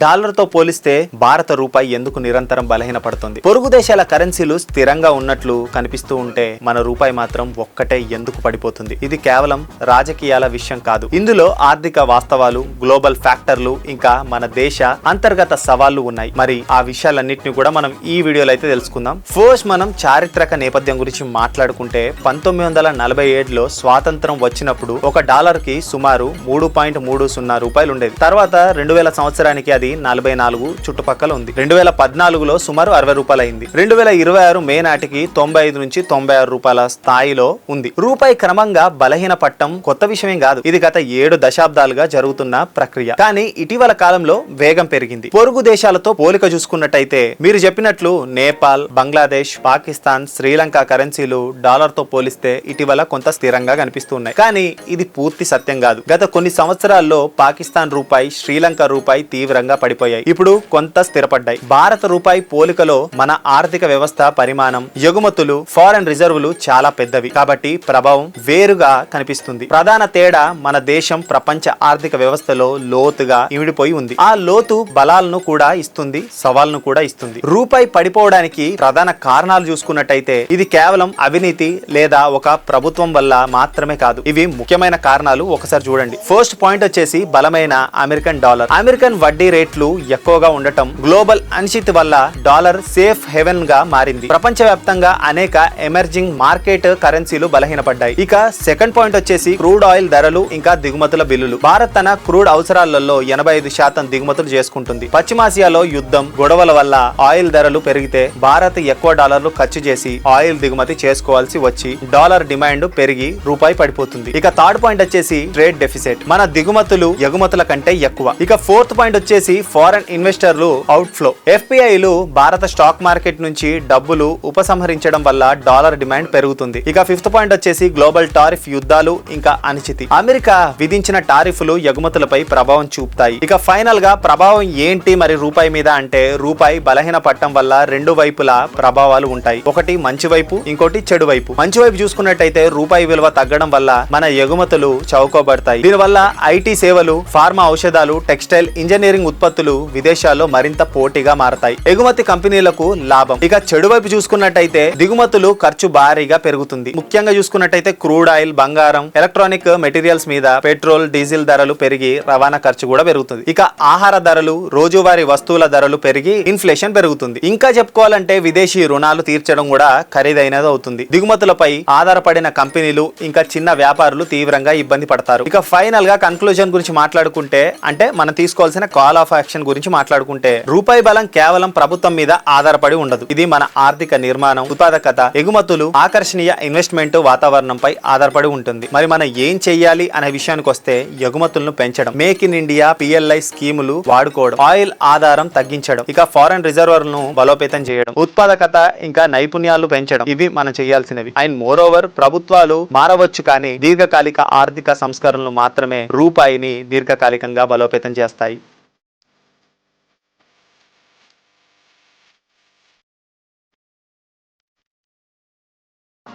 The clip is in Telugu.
డాలర్ తో పోలిస్తే భారత రూపాయి ఎందుకు నిరంతరం బలహీనపడుతుంది? పొరుగు దేశాల కరెన్సీలు స్థిరంగా ఉన్నట్లు కనిపిస్తూ ఉంటే మన రూపాయి మాత్రం ఒక్కటే ఎందుకు పడిపోతుంది? ఇది కేవలం రాజకీయాల విషయం కాదు. ఇందులో ఆర్థిక వాస్తవాలు, గ్లోబల్ ఫ్యాక్టర్లు, ఇంకా మన దేశ అంతర్గత సవాళ్లు ఉన్నాయి. మరి ఆ విషయాలన్నింటినీ కూడా మనం ఈ వీడియోలో అయితే తెలుసుకుందాం. ఫస్ట్ మనం చారిత్రక నేపథ్యం గురించి మాట్లాడుకుంటే 1947లో స్వాతంత్రం వచ్చినప్పుడు ఒక డాలర్ కి సుమారు 3.30 రూపాయలు ఉండేది. తర్వాత 2000 సంవత్సరానికి అది 44 చుట్టుపక్కల ఉంది. 2014లో సుమారు 60 రూపాయలు అయింది. 2026 మే నాటికి 95 నుంచి 96 రూపాయల స్థాయిలో ఉంది. రూపాయి క్రమంగా బలహీన పట్టం కొత్త విషయం కాదు. ఇది గత 7 దశాబ్దాలుగా జరుగుతున్న ప్రక్రియ. కానీ ఇటీవల కాలంలో వేగం పెరిగింది. పొరుగు దేశాలతో పోలిక చూసుకున్నట్టయితే మీరు చెప్పినట్లు నేపాల్, బంగ్లాదేశ్, పాకిస్తాన్, శ్రీలంక కరెన్సీలు డాలర్ తో పోలిస్తే ఇటీవల కొంత స్థిరంగా కనిపిస్తున్నాయి. కానీ ఇది పూర్తి సత్యం కాదు. గత కొన్ని సంవత్సరాల్లో పాకిస్తాన్ రూపాయి, శ్రీలంక రూపాయి తీవ్రంగా పడిపోయాయి. ఇప్పుడు కొంత స్థిరపడ్డాయి. భారత రూపాయి పోలికలో మన ఆర్థిక వ్యవస్థ పరిమాణం, ఎగుమతులు, ఫారెన్ రిజర్వులు చాలా పెద్దవి. కాబట్టి ప్రభావం వేరుగా కనిపిస్తుంది. ప్రధాన తేడా మన దేశం ప్రపంచ ఆర్థిక వ్యవస్థలో లోతుగా ఇమిడిపోయి ఉంది. ఆ లోతు బలాలను కూడా ఇస్తుంది, సవాళ్లను కూడా ఇస్తుంది. రూపాయి పడిపోవడానికి ప్రధాన కారణాలు చూసుకున్నట్టయితే ఇది కేవలం అవినీతి లేదా ఒక ప్రభుత్వం వల్ల మాత్రమే కాదు. ఇవి ముఖ్యమైన కారణాలు ఒకసారి చూడండి. ఫస్ట్ పాయింట్ వచ్చేసి బలమైన అమెరికన్ డాలర్. అమెరికన్ వడ్డీ రేట్లు ఎక్కువగా ఉండటం, గ్లోబల్ అనిశ్చితి వల్ల డాలర్ సేఫ్ హెవెన్ గా మారింది. ప్రపంచవ్యాప్తంగా అనేక ఎమర్జింగ్ మార్కెట్ కరెన్సీలు బలహీనపడ్డాయి. ఇక సెకండ్ పాయింట్ వచ్చేసి క్రూడ్ ఆయిల్ ధరలు ఇంకా దిగుమతుల బిల్లులు. భారత్ తన క్రూడ్ అవసరాలలో 85% దిగుమతులు చేసుకుంటుంది. పశ్చిమాసియాలో యుద్ధం, గొడవల వల్ల ఆయిల్ ధరలు పెరిగితే భారత్ ఎక్కువ డాలర్లు ఖర్చు చేసి ఆయిల్ దిగుమతి చేసుకోవాల్సి వచ్చి డాలర్ డిమాండ్ పెరిగి రూపాయి పడిపోతుంది. ఇక థర్డ్ పాయింట్ వచ్చేసి ట్రేడ్ డెఫిసిట్. మన దిగుమతులు ఎగుమతుల కంటే ఎక్కువ. ఇక ఫోర్త్ పాయింట్ వచ్చేసి ఫారెన్ ఇన్వెస్టర్లు అవుట్ ఫ్లో. ఎఫ్పిఐలు భారత స్టాక్ మార్కెట్ నుంచి డబ్బులు ఉపసంహరించడం వల్ల డాలర్ డిమాండ్ పెరుగుతుంది. ఇక ఫిఫ్త్ పాయింట్ వచ్చేసి గ్లోబల్ టారిఫ్ యుద్ధాలు ఇంకా అనిశ్చితి. అమెరికా విధించిన టారిఫ్లు ఎగుమతులపై ప్రభావం చూపుతాయి. ఇక ఫైనల్ గా ప్రభావం ఏంటి మరి రూపాయి మీద అంటే, రూపాయి బలహీన పట్టడం వల్ల రెండు వైపులా ప్రభావాలు ఉంటాయి. ఒకటి మంచి వైపు, ఇంకోటి చెడు వైపు. మంచి వైపు చూసుకున్నట్టయితే రూపాయి విలువ తగ్గడం వల్ల మన ఎగుమతులు చౌకబడతాయి. దీనివల్ల ఐటీ సేవలు, ఫార్మా ఔషధాలు, టెక్స్టైల్, ఇంజనీరింగ్ ఉత్పత్తులు విదేశాల్లో మరింత పోటీగా మారతాయి. ఎగుమతి కంపెనీలకు లాభం. ఇక చెడు వైపు చూసుకున్నట్టయితే దిగుమతులు ఖర్చు భారీగా పెరుగుతుంది. ముఖ్యంగా చూసుకున్నట్టయితే క్రూడ్ ఆయిల్, బంగారం, ఎలక్ట్రానిక్ మెటీరియల్స్ మీద పెట్రోల్, డీజిల్ ధరలు పెరిగి రవాణా ఖర్చు కూడా పెరుగుతుంది. ఇక ఆహార ధరలు, రోజువారీ వస్తువుల ధరలు పెరిగి ఇన్ఫ్లేషన్ పెరుగుతుంది. ఇంకా చెప్పుకోవాలంటే విదేశీ రుణాలు తీర్చడం కూడా ఖరీదైనది అవుతుంది. దిగుమతులపై ఆధారపడిన కంపెనీలు ఇంకా చిన్న వ్యాపారులు తీవ్రంగా ఇబ్బంది పడతారు. ఇక ఫైనల్ గా కన్క్లూజన్ గురించి మాట్లాడుకుంటే, అంటే మనం తీసుకోవాల్సిన కాల్ ఆఫ్ యాక్షన్ గురించి మాట్లాడుకుంటే, రూపాయి బలం కేవలం ప్రభుత్వం మీద ఆధారపడి ఉండదు. ఇది మన ఆర్థిక నిర్మాణం, ఉత్పాదకత, ఎగుమతులు, ఆకర్షణీయ ఇన్వెస్ట్మెంట్ వాతావరణంపై ఆధారపడి ఉంటుంది. మరి మనం ఏం చెయ్యాలి అనే విషయానికి వస్తే, ఎగుమతులను పెంచడం, మేక్ ఇన్ ఇండియా, పిఎల్ఐ స్కీములు వాడుకోవడం, ఆయిల్ ఆధారం తగ్గించడం, ఇక ఫారెన్ రిజర్వర్లను బలోపేతం చేయడం, ఉత్పాదకత ఇంకా నైపుణ్యాలు పెంచడం, ఇవి మనం చేయాల్సినవి. అండ్ మోర్ ఓవర్ ప్రభుత్వాలు మారవచ్చు, కానీ దీర్ఘకాలిక ఆర్థిక సంస్కరణలు మాత్రమే రూపాయిని దీర్ఘకాలికంగా బలోపేతం చేస్తాయి.